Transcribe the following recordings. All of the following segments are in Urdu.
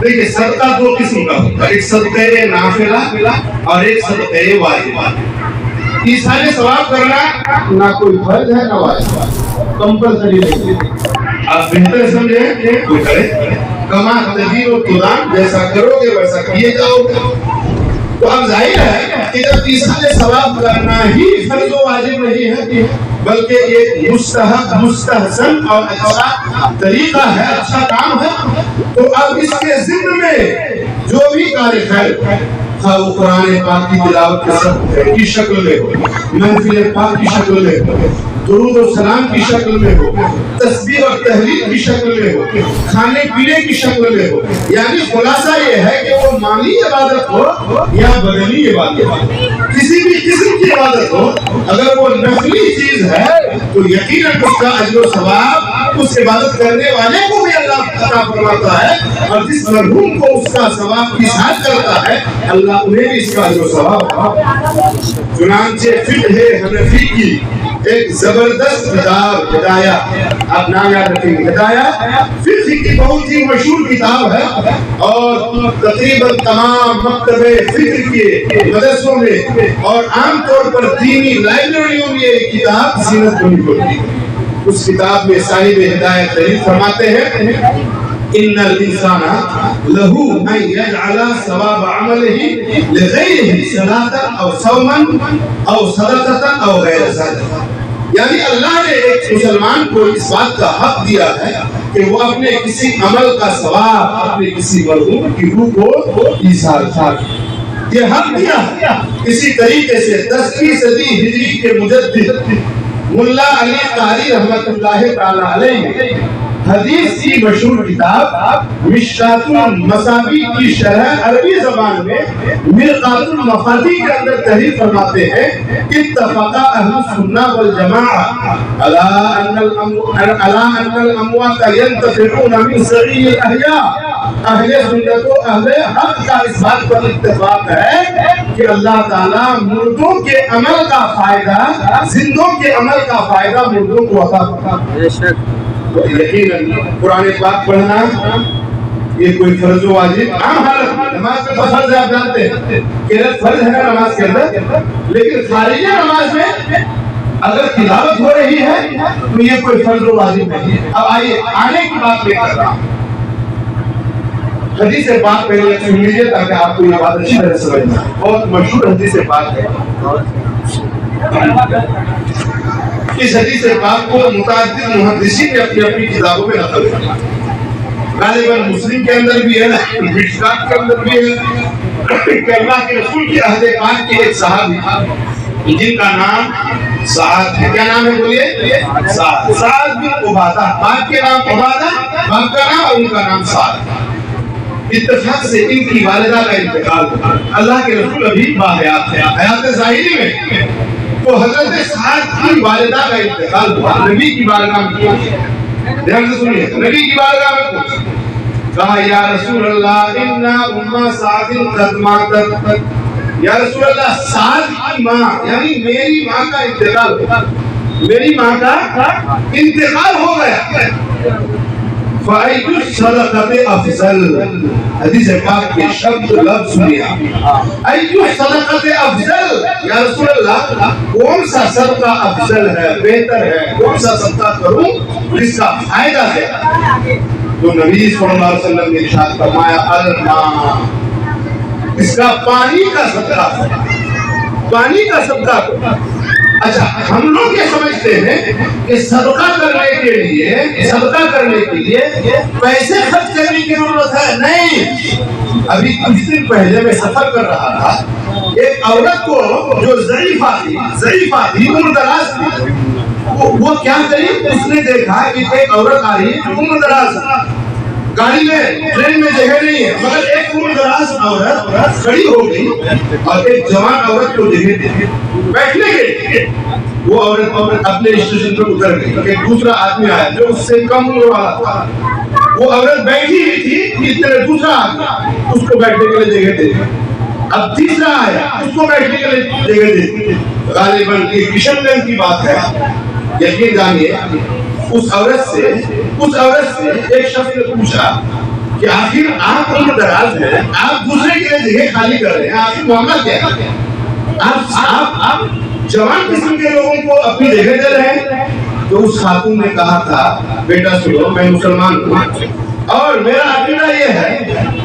دیکھیے صدقہ دو قسم کا ہوتا ہے، ایک صدقہ نافلہ اور ایک صدقہ واجب۔ ایسا ثواب کرنا نہ کوئی فرض ہے نہ واجب، کمپلسری نہیں ہے۔ آپ بہتر سمجھیں تو کریں، کما تدین و تدان، جیسا کرو گے ویسا کیے جاؤ گے۔ تو اب ظاہر ہے کہ جب ایسا ثواب کرنا ہی فرض و واجب نہیں ہے بلکہ ایک مستحب مستحسن اور اچھا طریقہ ہے، اچھا کام ہے، تو اب اس کے ضمن میں جو بھی کار خیر، خواہ وہ قرآن پاک کی تلاوت کی شکل میں ہو، محفل پاک کی شکل میں ہو، درود و سلام کی شکل میں ہو، تسبیح اور تحلیل کی شکل میں ہو، کھانے پینے کی شکل میں ہو، یعنی خلاصہ یہ ہے کہ وہ مالی عبادت ہو یا بدنی عبادت ہو، کسی بھی قسم کی عبادت ہو، اگر وہ نفلی چیز ہے تو یقیناً اس کا اجر و ثواب اس عبادت کرنے والے کو بھی اللہ عطا فرماتا ہے، اور جس مرحوم کو اس کا ثواب کی ساتھ کرتا ہے اللہ انہیں بھی اس کا اجر و ثواب۔ چنانچہ فقہ حنفی کی ایک زبردست کتاب ہدایہ، آپ نام یاد رکھیں گے، ہدایہ فقہ کی بہت ہی مشہور کتاب ہے، اور تقریباً تمام مکتبے فقہ کے مدرسوں میں اور عام طور پر دینی لائبریریوں میں یہ کتاب زینت بنی ہوتی ہے۔ اس کتاب میں صاحب ہدایت تحریر فرماتے ہیں ان الانسان له ان يجعل ثواب عمله لغيره صلاة او صوما او صدقة او غیر ذلك، یعنی اللہ نے ایک مسلمان کو اس بات کا حق دیا ہے کہ وہ اپنے کسی عمل کا ثواب اپنے کسی مرحوم کی روح کو ایثار کرے، یہ حق دیا ہے۔ اسی طریقے سے 10ویں صدی ہجری کے مجدد ملا علی قاری رحمۃ اللہ تعالی علیہ حدیث کی مشہور کتاب مشکات المصابیح کی شرح عربی زبان میں مرقات المفاتیح کے اندر تحریر فرماتے ہیں اتفق اہل السنہ والجماعہ علی ان الاموات ينتفعون من صغیر الاحیاء۔ اہل سنت و اہل حق کا اس بات پر اتفاق ہے کہ اللہ تعالیٰ مردوں کے عمل کا فائدہ زندوں کے عمل کا فائدہ مردوں کو عطا فرماتا ہے۔ یقیناً قرآن پاک پڑھنا یہ کوئی فرض و واجب عام حالت نماز میں فرض ہے، آپ جانتے ہیں کہ فرض ہے نماز کے اندر، لیکن خارج نماز میں اگر تلاوت ہو رہی ہے تو یہ کوئی فرض و واجب نہیں ہے۔ اب آئیے آنے کی بات میں کر رہا ہوں، حدیث پاک پہلے سن لیجیے تاکہ آپ کو یہ بات اچھی طرح سمجھنا ہے، بہت مشہور حدیث پاک ہے۔ اس حدیث پاک کو متعدد محدثین نے اپنی اپنی کتابوں میں نقل کیا، غالباً مسلم کے اندر بھی ہے، مشکات کے اندر بھی ہے کہ اللہ کے رسول کی عہد پاک کے ایک صحابی جن کا نام سعد ہے، کیا نام ہے بولیے؟ سعد بن عبادہ، باپ کے نام عبادہ، باپ کا نام اور ان کا نام سعد۔ اتفاق سے ان کی والدہ کا انتقال ہوا، اللہ کے رسول ابھی باحیات تھے، حیات ظاہری میں، تو حضرت سعد کی والدہ کا انتقال ہوا، نبی کی بارگاہ میں پہنچے، دھیان سے سنیے، نبی کی بارگاہ میں پہنچے، کہا یا رسول اللہ ان ام سعد قد ماتت، یا رسول اللہ سعد کی ماں یعنی میری ماں کا انتقال ہوا، میری ماں کا انتقال ہو گیا، فَأَيُّ الصَّدَقَةِ أَفْضَلُ، حدیث پاک کے شبد لفظ سنیے، اَيُّ الصَّدَقَةِ أَفْضَلُ، یا رسول اللہ کون سا صدقہ افضل ہے، بہتر ہے، کون سا صدقہ کروں جس کا فائدہ ہے؟ تو نبی صلی اللہ علیہ وسلم نے ارشاد فرمایا الماء، اس کا پانی کا صدقہ، پانی کا صدقہ۔ اچھا ہم لوگ یہ سمجھتے ہیں کہ صدقہ کرنے کے لیے پیسے خرچ کرنے کی ضرورت ہے، نہیں۔ ابھی کچھ دن پہلے میں سفر کر رہا تھا، ایک عورت کو جو ضعیفہ تھی عمر دراز تھی، وہ کیا کری، اس نے دیکھا کہ ایک عورت آ رہی ہے عمر دراز، گاڑی میں ٹرین میں جگہ نہیں ہے، مگر ایک عمر دراز عورت کھڑی ہو گئی اور ایک جوان عورت کو جگہ دی، بیٹھنے کے وہ عورت اپنے اسٹیشن پر اتر گئی، ایک دوسرا آدمی آیا جو اس سے کم عمر والا تھا، وہ عورت بیٹھی ہوئی تھی، اس طرح دوسرا آدمی اس کو بیٹھنے کے لیے جگہ دے، اب تیسرا آیا اس کو بیٹھنے کے لیے جگہ دے، غالباً یہ کشن گنج کی بات ہے، یقین جانیے اس عورت سے ایک شخص نے پوچھا کہ آخر آپ عمر دراز ہیں، آپ دوسرے کے لیے جگہ خالی کر رہے ہیں، آخر معاملہ کیا ہے؟ آپ جوان قسم کے لوگوں کو اپنی جگہ دے رہے ہیں۔ تو اس خاتون نے کہا تھا بیٹا سنو میں مسلمان ہوں اور میرا عقیدہ یہ ہے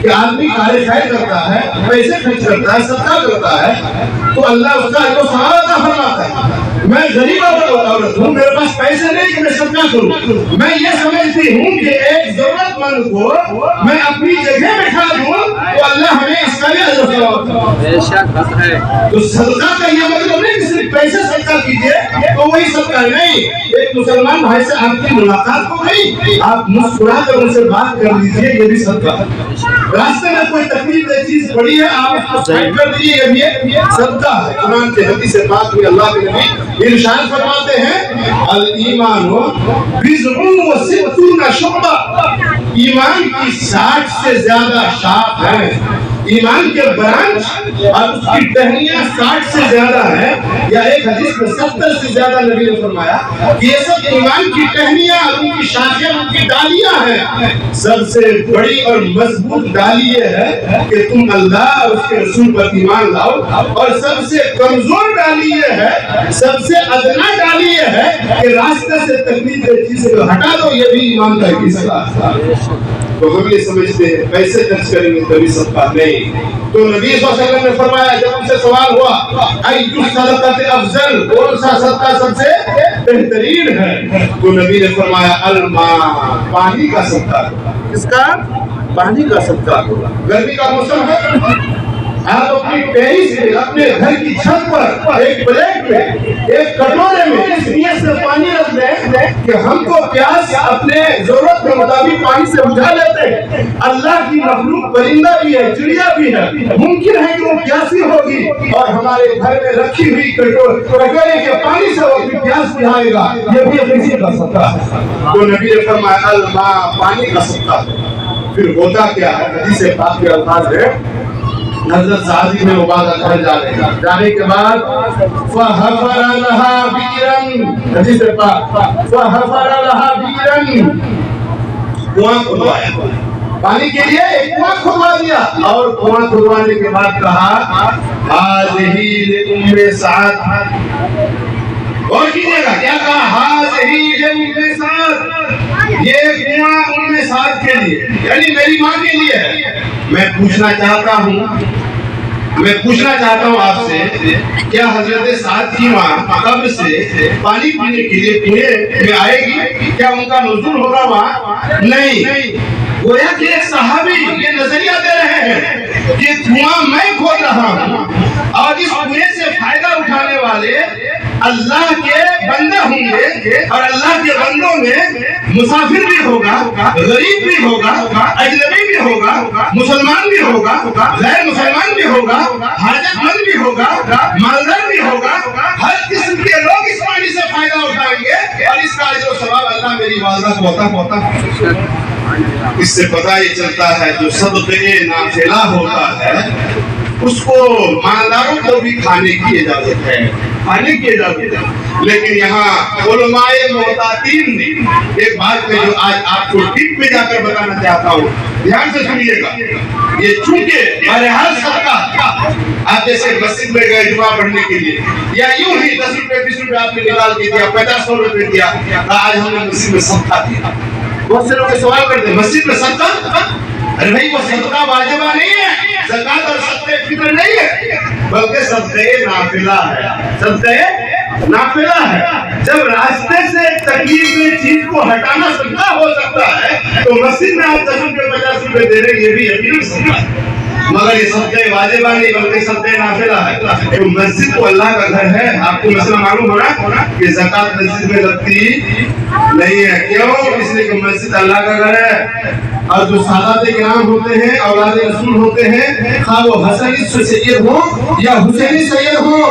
کہ آدمی کار خیر کرتا ہے، پیسے خرچ کرتا ہے، صدقہ کرتا ہے تو اللہ اس کا اجر و ثواب عطا فرماتا ہے۔ میں غریب عورت ہوں، میرے پاس پیسے نہیں کہ میں صدقہ کروں، میں یہ سمجھتی ہوں کہ ایک ضرورت مند کو میں اپنی جگہ بٹھا دوں تو اللہ ہمیں اس کا بھی اجر و ثواب دیتا ہے۔ تو صدقہ کا یہ مطلب نہیں کہ صرف پیسے صدقہ کیجئے تو وہی صدقہ نہیں۔ ایک مسلمان بھائی سے آپ کی ملاقات ہو گئی، آپ مسکرا کر ان سے بات کر لیجئے، یہ بھی صدقہ ہے۔ راستے میں کوئی تکلیف دہ چیز پڑی ہے آپ اس کو سائڈ کر دیجئے، یہ بھی صدقہ ہے۔ قرآن کے حدیث پاک میں اللہ کے نبی ارشاد فرماتے ہیں الایمان بضع و ستون شعبہ، ایمان کی 60 سے زیادہ شاخ ہیں، ایمان کے برانچ اور اس کی ٹہنیاں 60 سے زیادہ ہیں، یا ایک حدیث میں 70 سے زیادہ نبی نے فرمایا کہ یہ سب ایمان کی ٹہنیاں اور ان کی شاخیں، ان کی ڈالیاں ہیں۔ سب سے بڑی اور مضبوط ڈالی یہ ہے کہ تم اللہ اور اس کے رسول پر ایمان لاؤ، اور سب سے کمزور ڈالی یہ ہے، سب سے ادنا ڈالی یہ ہے کہ راستے سے تکلیف دہ چیزیں کو ہٹا دو، یہ بھی ایمان کا ایک حصہ ہے۔ تو ہم یہ سمجھتے ہیں پیسے خرچ کریں گے تبھی صدقہ نہیں۔ تو نبی صلی اللہ علیہ وسلم نے فرمایا جب ان سے سوال ہوا ایّ الصدقۃ افضل، کون سا صدقہ سب سے بہترین ہے، تو نبی نے فرمایا الماء، پانی کا صدقہ۔ کس کا؟ پانی کا صدقہ۔ گرمی کا موسم ہے، آپ اپنی ٹیرس سے اپنے گھر کی چھت پر ایک پلیٹ میں ایک کٹورے میں اس نیت سے پانی رکھ دیں کہ ہم کو پیاس اپنے ضرورت کے مطابق پانی سے بجھا لیتے ہیں۔ اللہ کی مخلوق پرندہ بھی ہے، چڑیا بھی ہے، ممکن ہے کہ وہ پیاسی ہوگی اور ہمارے گھر میں رکھی ہوئی کٹورے کے پانی سے وہ اپنی پیاس بجھائے گا، یہ بھی کسی کا صدقہ ہے۔ تو نبی نے فرمایا الماء، پانی کا صدقہ۔ پھر ہوتا کیا ہے؟ حدیث پاک کے الفاظ ہے حضرت سعدی میں عبادہ گھر جانے کے بعد فحفر لها بیرن، حدیث پاک فحفر لها بیرن، کنواں کھدوایا، پانی کے لیے ایک کنواں کھدوا دیا، اور کنواں کھدوانے کے بعد کہا هذه لأم سعد، اور کیجئے گا کیا کہا هذه لأم سعد، یہ کنواں ام سعد کے لیے یعنی میری ماں کے لیے ہے۔ میں پوچھنا چاہتا ہوں آپ سے، کیا حضرت سعد کی ماں قبر سے پانی پینے کے لیے کنویں میں آئے گی؟ کیا ان کا نزول ہوگا وہاں؟ نہیں۔ گویا کہ ایک صحابی یہ نظریہ دے رہے ہیں کہ کنواں میں کھود رہا ہوں اور اس کنویں سے فائدہ اٹھانے والے اللہ کے بندے ہوں گے، اور اللہ کے بندوں میں مسافر بھی ہوگا، غریب بھی ہوگا، اجنبی بھی ہوگا، مسلمان بھی ہوگا، غیر مسلمان بھی ہوگا، حاجت مند بھی ہوگا، مالدار بھی ہوگا، ہر قسم کے لوگ اس پانی سے فائدہ اٹھائیں گے، اور اس کا اجر و ثواب اللہ میری والدہ کو عطا ہوتا۔ اس سے پتہ یہ چلتا ہے جو صدقے نافلہ ہوتا ہے اس کو مالداروں کو بھی کھانے کی اجازت ہے، کھانے کی اجازت ہے۔ لیکن یہاں علماء محتاطین نے ایک بات میں جو آج آپ کو ٹپ میں جا کر بتانا چاہتا ہوں، دھیان سے سنیے گا۔ یہ چونکہ بہرحال صدقہ، آپ جیسے مسجد میں گئے جمعہ پڑھنے کے لیے، یا یوں ہی 10 روپے 20 روپے آپ نے نکال کے دیا، 50 روپے دیا، آج ہم نے مسجد میں صدقہ دیا۔ بہت سے لوگ سوال کرتے ہیں مسجد میں صدقہ؟ ارے بھائی وہ صدقہ واجبہ نہیں ہے، زکات اور صدقہ فطر نہیں ہے، بلکہ صدقہ نافلہ ہے، صدقہ نافلہ ہے۔ جب راستے سے تکلیف میں چیز کو ہٹانا صدقہ ہو سکتا ہے تو مسجد میں آپ 10 روپے 50 روپے دے رہے ہیں، یہ بھی یقیناً صدقہ ہے، مگر یہ صدقہ واجبہ نہیں بلکہ صدقہ نافلہ ہے۔ تو مسجد تو اللہ کا گھر ہے، آپ کو مسئلہ معلوم ہونا کہ زکات مسجد میں لگتی نہیں ہے۔ کیوں؟ اس لیے کہ مسجد اللہ کا گھر ہے، اور جو سادات کرام ہوتے ہیں، اولاد رسول ہوتے ہیں، خواہ وہ حسنی سید ہوں یا حسینی سید ہوں،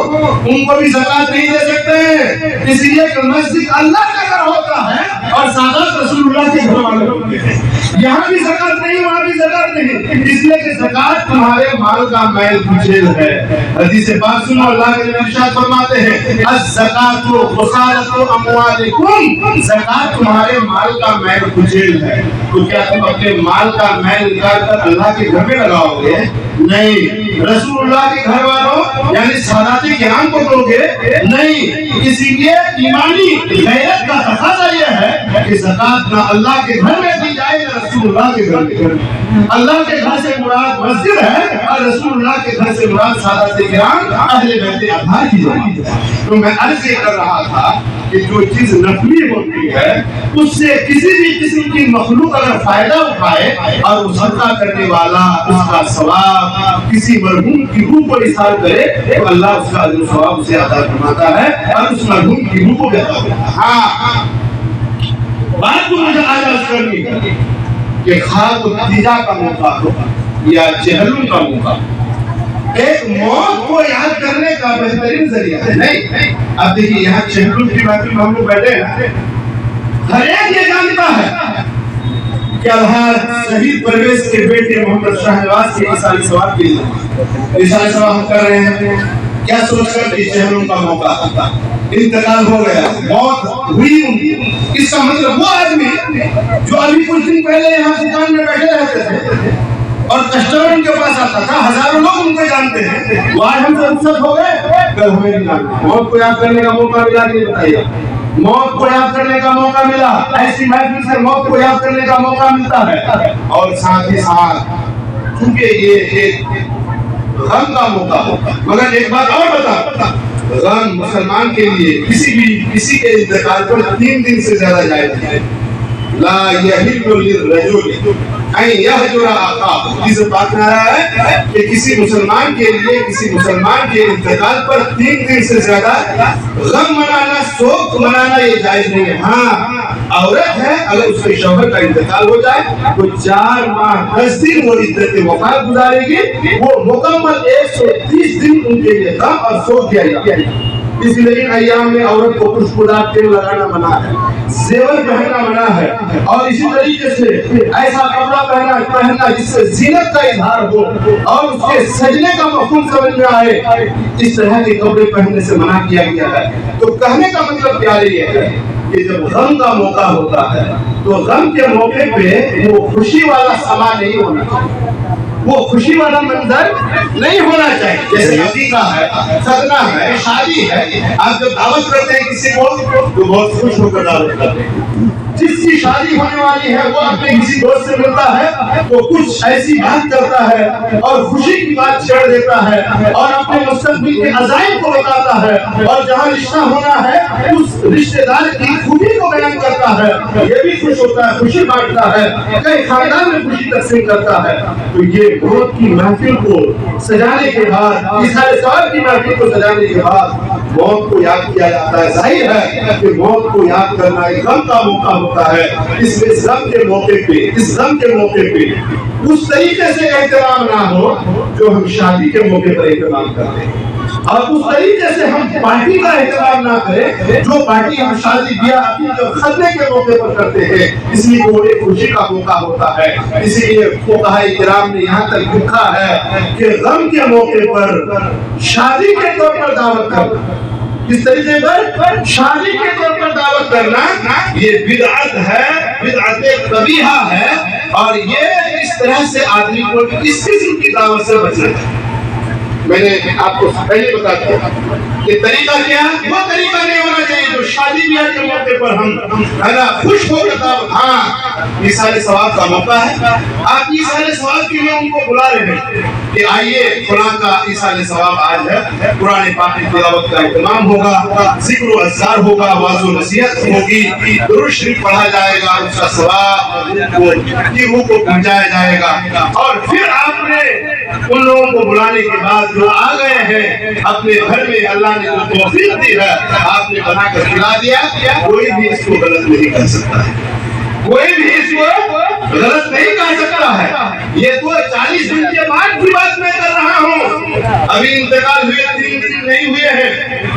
ان کو بھی زکات نہیں دے سکتے، اس لیے کہ مسجد اللہ کا اگر ہوتا ہے اور سادات رسول اللہ کے گھر والے ہوتے ہیں، یہاں بھی زکات نہیں وہاں بھی زکات نہیں، اس لیے کہ زکات تمہارے مال کا میل کچیل ہے۔ حدیث پاک سنو، اللہ کے نبی ارشاد فرماتے ہیں الزکات خسارۃ اموالکم، زکات تمہارے مال کا میل کچیل ہے۔ تو کیا تم اپنے مال کا میل نکال کر اللہ کے گھر میں لگاؤ گے؟ نہیں۔ رسول اللہ کے گھر والوں یعنی سادات کرام کو دو گے؟ نہیں۔ اسی لیے ایمانی غیرت کا تقاضا یہ ہے کہ زکات نہ اللہ کے گھر میں دی جائے نہ رسول اللہ کے گھر میں۔ اللہ کے گھر سے مراد مسجد ہے اور رسول اللہ کے گھر سے مراد سادات کرام اہل بیت اطہار کی جماعت ہے۔ تو میں عرض یہ کر رہا تھا کہ جو چیز نفلی ہوتی ہے اس سے کسی بھی قسم کی مخلوق اگر فائدہ اٹھائے اور وہ صدقہ کرنے والا اس کا ثواب کسی مرحوم کی روح کو اثار کرے تو اللہ اس کا اجر و ثواب اسے عطا فرماتا ہے اور اس مرحوم کی روح کو بھی عطا فرماتا ہے۔ ہاں بات تو مجھے آج کرنی ہے کہ خاک و تیجا کا موقع ہو یا چہلم کا موقع، ایک موت کو یاد کرنے کا بہترین ذریعہ ہے۔ نہیں اب دیکھیے یہاں چہلم کی بات میں ہم لوگ بیٹھے ہیں، ہر ایک یہ جانتا ہے کہ الحاج شہید پرویز کے بیٹے محمد شاہ نواز کے اصال ثواب کے لیے اصال ثواب ہم کر رہے ہیں، کیا سوچ کر کہ چہلم کا موقع تھا، انتقال ہو گیا، موت ہوئی ان کی۔ اس کا مطلب وہ آدمی جو ابھی کچھ دن پہلے یہاں دکان میں بیٹھے رہتے تھے اور کسٹمر ان کے پاس آتا تھا، ہزاروں لوگ ان کو جانتے ہیں، وہ آج ہم سے رخصت ہو گئے، کل ہمیں نہیں جانتے۔ موت کو یاد کرنے کا موقع ملا کہ بتائیے، موت کو یاد کرنے کا موقع ملا، ایسی محفل سے موت کو یاد کرنے کا موقع ملتا ہے۔ اور ساتھ ہی ساتھ چونکہ یہ ایک غم کا موقع ہوتا ہے، مگر ایک بات اور بتا، غم مسلمان کے لیے کسی کے انتقال پر 3 دن سے زیادہ جائز ہے۔ لا یحل للرجل ان یہجر اخاہ، اس بات میں آ رہا ہے کہ کسی مسلمان کے لیے کسی مسلمان کے انتقال پر 3 دن سے زیادہ غم منانا، شوق منانا یہ جائز نہیں ہے۔ ہاں عورت ہے اگر اس کے شوہر کا انتقال ہو جائے تو 4 ماہ 10 دن وہ عدت وفات گزارے گی، وہ مکمل 130 دن ان کے لیے غم اور شوق کیا جائے گا۔ اس لیے ان ایام میں عورت کو خوشبودار تیل لگانا منع ہے، زیور پہننا منع ہے، اور اسی طریقے سے ایسا کپڑا پہننا جس سے زینت کا اظہار ہو اور اس کے سجنے کا مفہوم سمجھ میں آئے، اس طرح کے کپڑے پہننے سے منع کیا گیا ہے۔ تو کہنے کا مطلب کیا ہے کہ جب غم کا موقع ہوتا ہے تو غم کے موقع پہ وہ خوشی والا سما نہیں ہونا چاہیے، وہ خوشی والا منظر نہیں ہونا چاہیے۔ جیسے عقیقہ ہے، ختنہ ہے، شادی ہے، آپ جب دعوت کرتے ہیں کسی کو تو بہت خوش ہو کر دعوت کرتے ہیں۔ جس کی شادی ہونے والی ہے وہ اپنے کسی دوست سے ملتا ہے تو کچھ ایسی بات کرتا ہے اور خوشی کی بات چھیڑ دیتا ہے اور اپنے مستقبل کے عزائم کو بتاتا ہے، اور جہاں رشتہ ہونا ہے اس رشتہ دار کی خوبی کو بیان کرتا ہے، یہ بھی خوش ہوتا ہے، خوشی بانٹتا ہے، کئی خاندان میں خوشی تقسیم کرتا ہے۔ تو یہ موت کی محفل کو سجانے کے بعد، اصحاب ثواب کی محفل کو سجانے کے بعد موت کو یاد کیا جاتا ہے۔ ظاہر ہے کہ موت کو یاد کرنا ایک غم کا موقع ہوتا ہے، اس میں غم کے موقع پہ اس طریقے سے احترام نہ ہو جو ہم شادی کے موقع پر احترام کرتے ہیں، اور اس طریقے سے ہم پارٹی کا احترام نہ کریں جو پارٹی ہم شادی بیاہ خطبے کے موقع پر کرتے ہیں، اس لیے وہ ایک خوشی کا موقع ہوتا ہے۔ اسی لیے فقہاء کرام نے یہاں تک لکھا ہے کہ غم کے موقع پر شادی کے طور پر دعوت کرنا، اس طریقے پر شادی کے طور پر دعوت کرنا یہ بدعت ہے، بدعت قبیحہ ہے، اور یہ اس طرح سے آدمی کو اس قسم کی دعوت سے بچنا ہے۔ میں نے آپ کو پہلے بتا دیا کہ طریقہ کیا ہے، وہ طریقہ نہیں ہونا چاہیے جو شادی بیاہ کے موقع پر ہم خوش ہو کر دعوت۔ ہاں اصحاب ثواب کا موقع ہے، آپ اصحاب ثواب کے لیے ان کو بلا رہے ہیں کہ آئیے فلاں کا اصحاب ثواب آج ہے، قرآن پاک کی تلاوت کا اہتمام ہوگا، ذکر و اذکار ہوگا، واعظ و نصیحت ہوگی، درود شریف پڑھا جائے گا، اس کا ثواب کی روح کو پہنچایا جائے گا۔ اور پھر آپ نے ان لوگوں کو بلانے کے بعد جو آ گئے ہیں اپنے گھر میں، اللہ نے جو توفیق دی ہے آپ نے بنا کر کھلا دیا، کوئی بھی اس کو غلط نہیں کر سکتا ہے، کوئی بھی اس کو غلط نہیں کہہ سکتا ہے۔ یہ تو 40 دن کے بعد کی بات میں کر رہا ہوں، ابھی انتقال ہوئے 3 دن نہیں ہوئے ہیں،